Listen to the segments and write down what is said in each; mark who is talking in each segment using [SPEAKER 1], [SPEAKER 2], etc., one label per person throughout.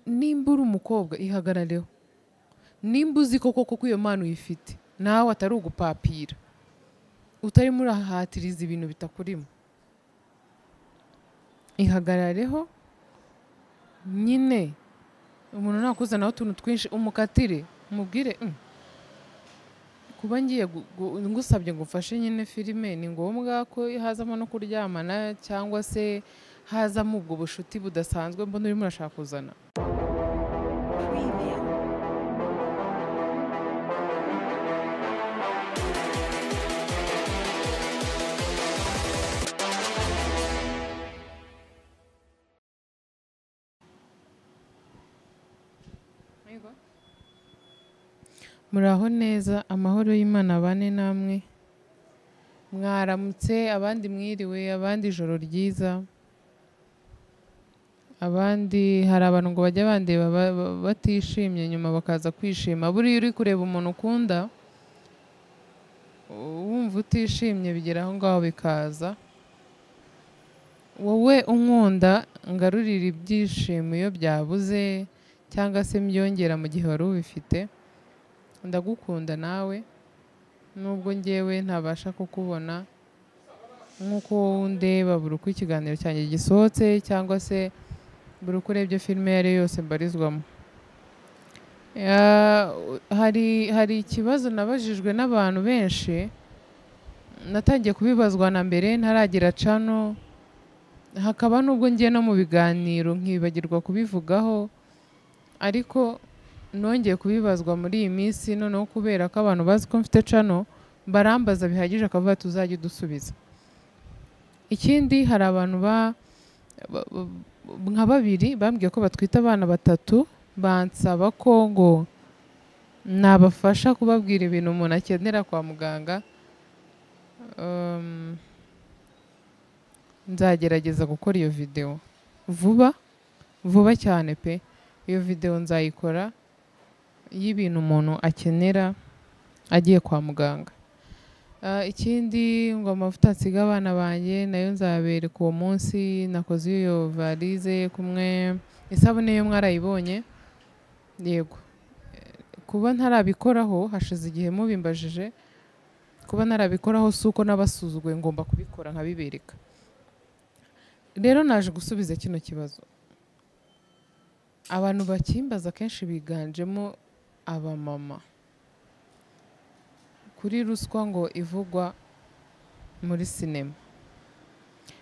[SPEAKER 1] nimba uri umukobwa ihagarareho, nimba uzi koko ko iyo mpano uyifite nawe atari ugupapira, utarimo urahatiriza ibintu bitakurimo, ihagarareho nyine. Umuntu nakuzanaho utuntu twinshi umukatire umubwire kuba ngiye ngusabye ngo ufashe nyine filime ni ngombwa ko hazamo no kuryamana cyangwa se hazamo ubwo bushuti budasanzwe mbona urimo urashaka kuzana. Muraho neza, amahoro y'Imana abane namwe. Mwaramutse, abandi mwiriwe, abandi ijoro ryiza, abandi hari abantu ngo bajya bandeba batishimye nyuma bakaza kwishima. Buriya uri kureba umuntu ukunda wumva utishimye bigera aho ngaho bikaza. Wowe unkunda ngarurira ibyishimo iyo byabuze cyangwa se mbyongera mu gihe wari ubifite. Ndagukunda nawe nubwo ngewe ntabasha kukubona nk'uko wowe undeba buri uko ikiganiro cyanjye gisohotse cyangwa se buri uko urebye filime iyo ari yo yose mbarizwamo. Hari ikibazo nabajijwe n'abantu benshi, natangiye kubibazwa na mbere ntaragira channel, hakaba nubwo ngiye no mu biganiro nkibagirwa kubivugaho, ariko nongeye kubibazwa muri iyi minsi noneho kubera ko abantu bazi ko mfite channel barambaza bihagije akavuga tuzajya dusubiza. Ikindi hari abantu nka babiri bambwiye ko batwita abana batatu, bansaba ko ngo nabafasha kubabwira ibintu umuntu akenera kwa muganga. Nzagerageza gukora iyo video vuba cyane pe. Iyo video nzayikora y'ibintu umuntu akenera agiye kwa muganga. Ikindi ngo amavuta nsiga abana banjye nayo nzabereka uwo munsi. Nakoze iyo valize kumwe, isabune yo mwarayibonye. Yego, kuba ntarabikoraho hashize igihe mubimbajije, kuba ntarabikoraho si uko nabasuzuguye, ngomba kubikora nkabibereka. Rero naje gusubiza kino kibazo. Abantu bakimbaza kenshi biganjemo abamama kuri ruswa ngo ivugwa muri sinema.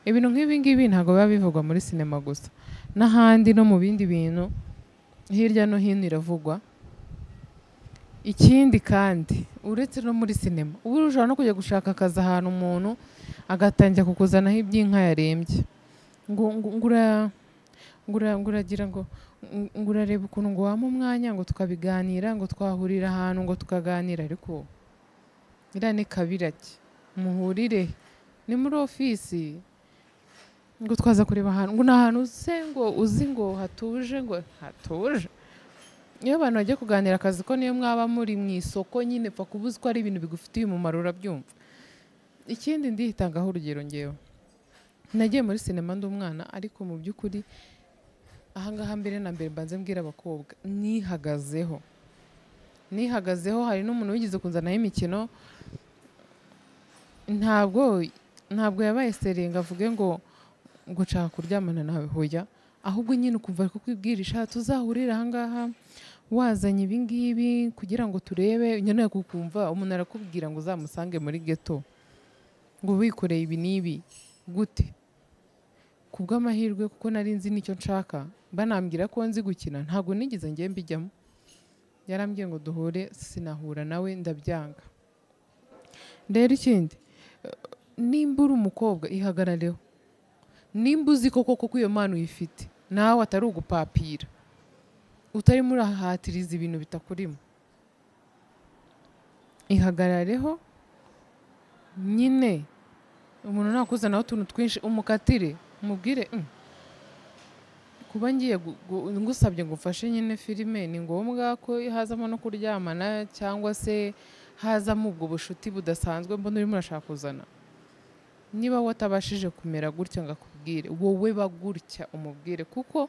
[SPEAKER 1] Ibintu nk'ibi ngibi ntabwo biba bivugwa muri sinema gusa, n'ahandi no mu bindi bintu hirya no hino iravugwa. Ikindi kandi uretse no muri sinema, ubu ushobora no kujya gushaka akazi ahantu umuntu agatangira kukuzanaho iby'inka yarembye, nguragira ngo ngurareba ukuntu ngo wampa umwanya ngo tukabiganira, ngo twahurira ahantu ngo tukaganira. Ariko iriya ni kabirake, muhurire ni muri ofisi ngo twaza kureba ahantu ngo ni ahantu uzi ngo hatuje, ngo hatuje. Iyo abantu bagiye kuganira akazi ko niyo mwaba muri mu isoko nyine pfa kubuza ko ari ibintu bigufitiye umumaro urabyumva. Ikindi ndihitangaho urugero, ngewe nagiye muri sinema ndi umwana, ariko mu by'ukuri ahangaha mbere na mbere mbanze mbwira abakobwa nihagazeho. Hari n'umuntu wigize kunzanaho imikino, ntabwo yabaye serenga avuge ngo nshaka kuryamana nawe, hoya. Ahubwo nyine ukumva ko kwibwirisha tuzahurira ahangaha wazanye ibi ngibi kugira ngo turebe, nyine kukumva umuntu arakubwira ngo uzamusange muri ghetto ngo wikoreye ibi n'ibi gute. Kubw'amahirwe kuko nari nzi nicyo nshaka, banambwira ko nzi gukina, ntabwo nigeze ngiye mbijyamo. Yarambwiye ngo duhure, sinahura nawe, ndabyanga. Rero ikindi, nimba uri umukobwa ihagarareho, nimba uzi koko ko iyo mpano uyifite nawe atari ugupapira, utarimo urahatiriza ibintu bitakurimo, ihagarareho nyine. Umuntu nakuzanaho utuntu twinshi umukatire umubwire kuba ngiye ngusabye ngo ufashe nyine filime ni ngombwa ko hazamo no kuryamana cyangwa se hazamo ubwo bushuti budasanzwe mbona urimo urashaka kuzana. Niba watabashije kumera gutya ngo akubwire, wowe bagutya umubwire, kuko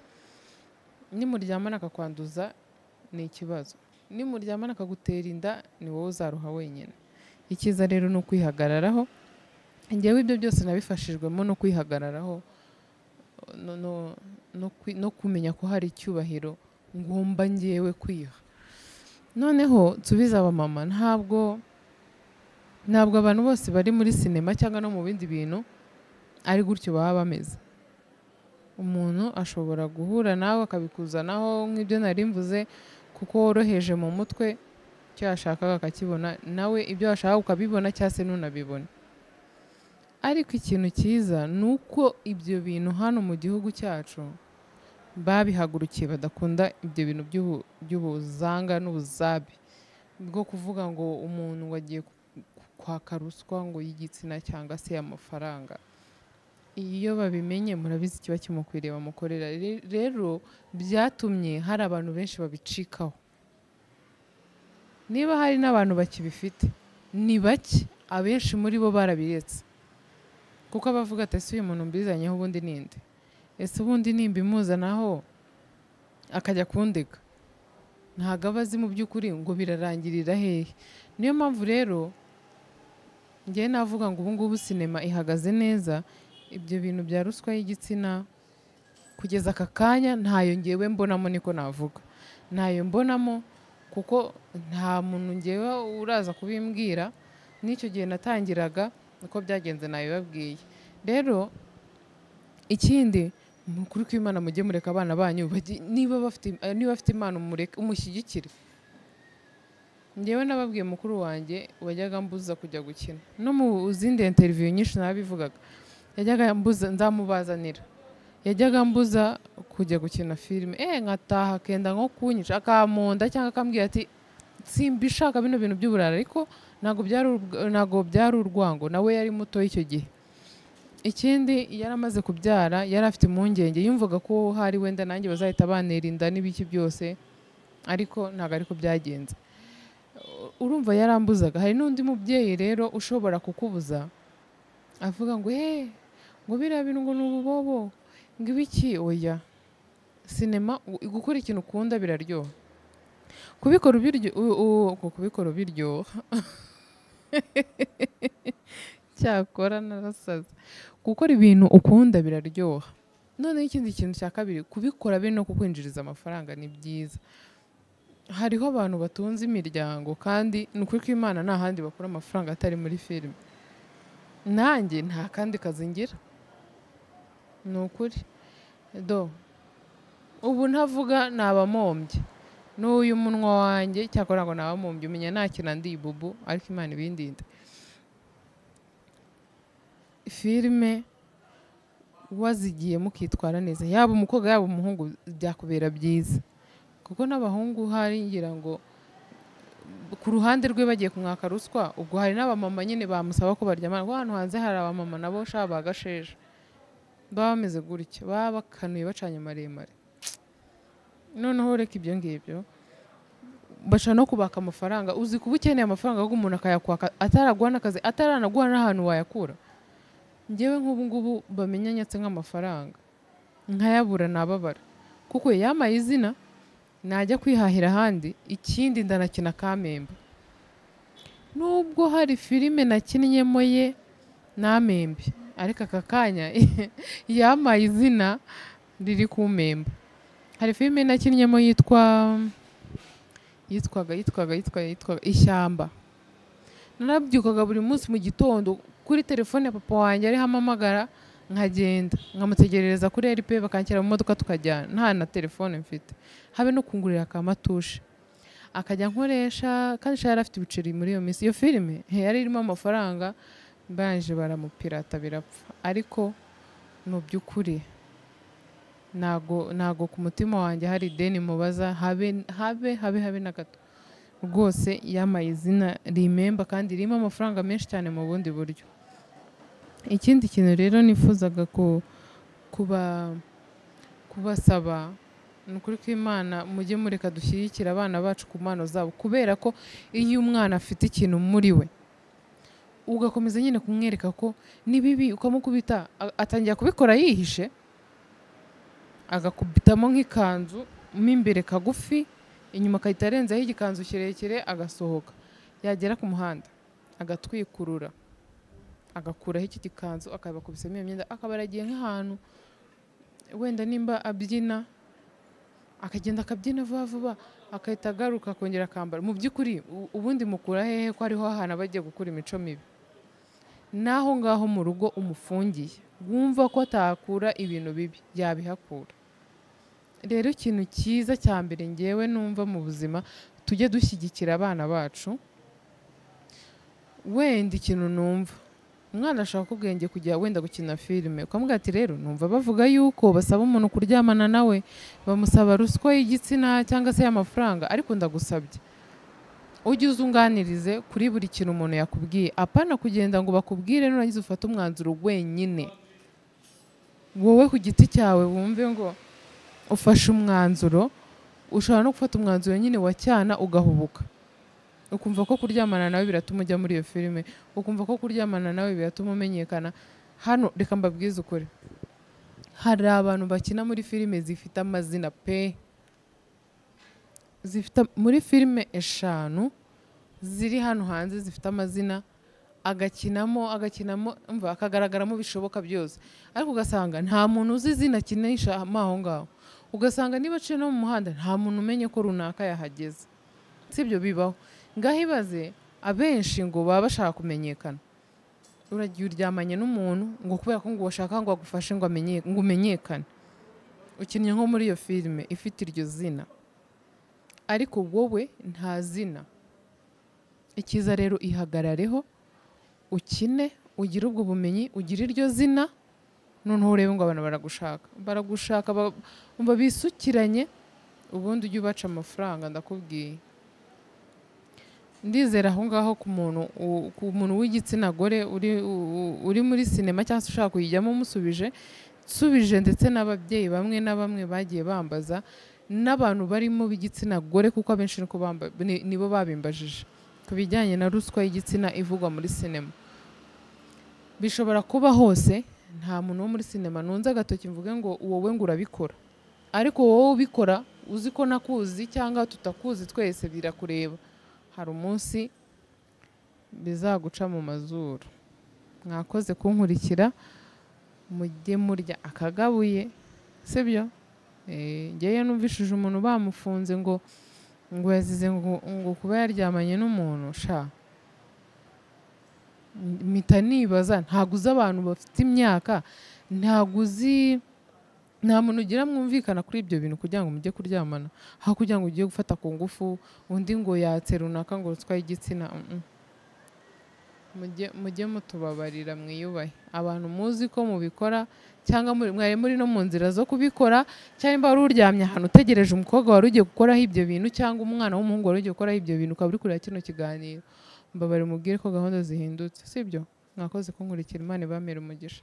[SPEAKER 1] nimuryamana akakwanduza ni ikibazo, nimuryamana akagutera inda ni wowe uzaruha wenyine. Icyiza rero ni ukwihagararaho. Njyewe ibyo byose nabifashijwemo no kwihagararaho no kumenya ko hari icyubahiro ngomba njyewe kwiha. Noneho nsubiza abamama, ntabwo abantu bose bari muri sinema cyangwa no mu bindi bintu ari gutyo baba bameze. Umuntu ashobora guhura nawe akabikuzanaho nk'ibyo nari mvuze, kuko woroheje mu mutwe, icyo yashakaga akakibona, nawe ibyo washaka ukabibona cyangwa se ntunabibone. Ariko ikintu cyiza ni uko ibyo bintu hano mu gihugu cyacu babihagurukiye, badakunda ibyo bintu by'ubuzanga n'ubuzabi bwo kuvuga ngo umuntu wagiye kwaka ruswa ngo y'igitsina cyangwa se amafaranga. Iyo babimenye murabizi kiba kimukwiriye bamukorera. Rero byatumye hari abantu benshi babicikaho. Niba hari n'abantu bakibifite ni bake, abenshi muri bo barabiretse, kuko abavuga ati ese uyu muntu mbizanyeho ubundi ninde, ese ubundi nimba imuzanaho akajya kundega, ntabwo aba azi mu by'ukuri ngo birarangirira hehe. Niyo mpamvu rero njyewe navuga ngo ubu ngubu sinema ihagaze neza. Ibyo bintu bya ruswa y'igitsina kugeza aka kanya ntayo ngewe mbonamo, niko navuga, ntayo mbonamo, kuko nta muntu ngewe uraza kubimbwira. N'icyo gihe natangiraga uko byagenze nabibabwiye. Rero ikindi ni ukuri kw'Imana mujye mureka abana banyu niba bafite impano umushyigikire. Njyewe nababwiye mukuru wanjye wajyaga mbuza kujya gukina, no mu zindi interview nyinshi nabivugaga, yajyaga mbuza, nzamubazanira, yajyaga mbuza kujya gukina filime, nkataha akenda nko kunyica, akamonda cyangwa akambwira ati simbishaka bino bintu by'uburara. Ariko ntabwo byari urwango, nawe yari muto icyo gihe. Ikindi yari amaze kubyara, yari afite impungenge, yumvaga ko hari wenda nanjye bazahita bantera inda n'ibiki byose, ariko ntabwo ariko byagenze. Urumva yarambuzaga. Hari n'undi mubyeyi rero ushobora kukubuza avuga ngo ngo biriya bintu ngo ni ububobo ngo ibiki. Oya, sinema gukora ikintu ukunda biraryoha, kubikora biryoha cyakora narasaze. Gukora ibintu ukunda biraryoha. Noneho ikindi kintu cya kabiri, kubikora biri no kukwinjiriza amafaranga ni byiza. Hariho abantu batunze imiryango, kandi ni ukuri kw'Imana nta handi bakura amafaranga atari muri filime. Nanjye nta kandi kazi ngira, ni ukuri. Ubu ntavuga nabamombye n'uyu munwa wanjye, cyakora ngo nabamombye, umenya nakina ndi ibubu, ariko Imana ibindinde. Filime wazigiye mukitwara neza, yaba umukobwa yaba umuhungu, byakubera byiza. Kuko n'abahungu hari ngira ngo ku ruhande rwe bagiye kumwaka ruswa, ubwo hari n'abamama nyine bamusaba ko baryamana. Hano hanze hari abamama nabo shaba bagasheje, baba bameze gutya, baba bakanuye bacanye maremare. Noneho reka ibyo ngibyo, bashaka no kubaka amafaranga. Uzi kuba ukeneye amafaranga ahubwo umuntu akayakwaka ataraguha n'akazi, ataranaguha n'ahantu wayakura. Njyewe nk'ubu ngubu bamenya nyatse nk'amafaranga nkayabura nababara, kuko yamaye izina, najya kwihahira ahandi. Ikindi ndanakina kamembe, nubwo hari filime nakinnyemo ye namembe, ariko aka kanya yamaye izina riri ku membe. Hari filime nakinnyemo yitwaga Ishyamba. Narabyukaga buri munsi mu gitondo kuri telefone ya papa wanjye ariho amamagara, nkagenda nkamutegerereza kuri RP, bakanshyira mu modoka tukajyana, nta na telefone mfite, habe no kungurira akamatushe akajya nkoresha. Kandi yari afite ibiceri muri iyo minsi. Iyo filime yari irimo amafaranga, banje baramupirata birapfa. Ariko mu by'ukuri ntago ku mutima wanjye hari ideni mubaza, habe na gato. Rwose yamaye izina rimemba, kandi ririmo amafaranga menshi cyane mu bundi buryo. Ikindi kintu rero nifuzaga kubasaba, ni ukuri kw'Imana mujye mureka dushyigikira abana bacu ku mpano zabo, kubera ko iyo umwana afite ikintu muri we ugakomeza nyine kumwereka ko ni bibi, ukamukubita, atangira kubikora yihishe, agakubitamo nk'ikanzu mo imbere kagufi inyuma akahita arenzaho igikanzu kirekire agasohoka, yagera ku muhanda agatwikurura agakuraho iki gikanzu akaba akubisemo iyo myenda, akaba aragiye nk'ahantu wenda nimba abyina akagenda akabyina vuba vuba akahita agaruka akongera akambara. Mu by'ukuri ubundi mukura hehe ko ariho ahantu aba agiye gukura imico mibi? Naho ngaho mu rugo umufungiye wumva ko atakura ibintu bibi yabihakura. Rero ikintu cyiza cya mbere ngewe numva mu buzima, tujye dushyigikira abana bacu. Wenda ikintu numva umwana ashaka ubwenge kujya wenda gukina filime, ukamubwira ati rero numva bavuga yuko basaba umuntu kuryamana nawe bamusaba ruswa y'igitsina cyangwa se y'amafaranga, ariko ndagusabye ujye uzunganirize kuri buri kintu umuntu yakubwiye, apana kugenda ngo bakubwire nurangiza ufate umwanzuro wenyine. Wowe ku giti cyawe wumve ngo ufashe umwanzuro, ushobora no gufata umwanzuro nyine wa cyana ugahubuka, ukumva ko kuryamana nawe biratuma ujya muri iyo filime, ukumva ko kuryamana nawe biratuma umenyekana. Hano reka mbabwize ukuri, hari abantu bakina muri filime zifite amazina pe, zifite muri filime 5 ziri hano hanze zifite amazina, agakinamo umva akagaragaramo bishoboka byose, ariko ugasanga nta muntu uzi izina akinisha aho ngaho, ugasanga niba aciye no mu muhanda nta muntu umenye ko runaka yahageze. Sibyo bibaho? Ngaho ibaze abenshi ngo baba bashaka kumenyekana, uragiye uryamanye n'umuntu ngo kubera ko ngo washaka ngo agufashe ngo umenyekane, ukinnye nko muri iyo filime ifite iryo zina, ariko wowe nta zina. Ikiza rero ihagarareho, ukine, ugire ubwo bumenyi, ugire iryo zina, noneho urebe ngo abantu baragushaka umva bisukiranye, ubundi ujye ubaca amafaranga. Ndakubwiye, ndizera aho ngaho ku muntu w'igitsina gore uri muri sinema cyangwa se ushaka kuyijyamo nsubije ndetse n'ababyeyi bamwe na bamwe bagiye bambaza, n'abantu barimo b'igitsina gore, kuko abenshi nibo babimbajije ku bijyanye na ruswa y'igitsina ivugwa muri sinema. Bishobora kuba hose, nta muntu wo muri sinema nunze agatoki mvuge ngo wowe ngo urabikora, ariko wowe ubikora uzi ko nakuzi cyangwa tutakuzi, twese birakureba. Hari umunsi bizaguca mu mazuru. Mwakoze kunkurikira, mujye murya akagabuye, sibyo? Ngewe numvishije umuntu bamufunze ngo yazize ngo kuba yaryamanye n'umuntu sha, mpita nibaza, ntabwo uzi abantu bafite imyaka, ntabwo uzi, nta muntu ugira mwumvikana kuri ibyo bintu kugira ngo mujye kuryamana, aho kugira ngo ugiye gufata ku ngufu undi ngo yatse runaka ngo ruswa y'igitsina. Mujye mutubabarira, mwiyubahe. Abantu muzi ko mubikora cyangwa mwari muri no mu nzira zo kubikora, cyangwa wari uryamye ahantu utegereje umukobwa wari ugiye gukoraho ibyo bintu cyangwa umwana w'umuhungu wari ugiye gukoraho ibyo bintu, ukaba uri kureba kino kiganiro, mbabare mubwire ko gahunda zihindutse, sibyo? Mwakoze kunkurikira, Imana ibamere umugisha.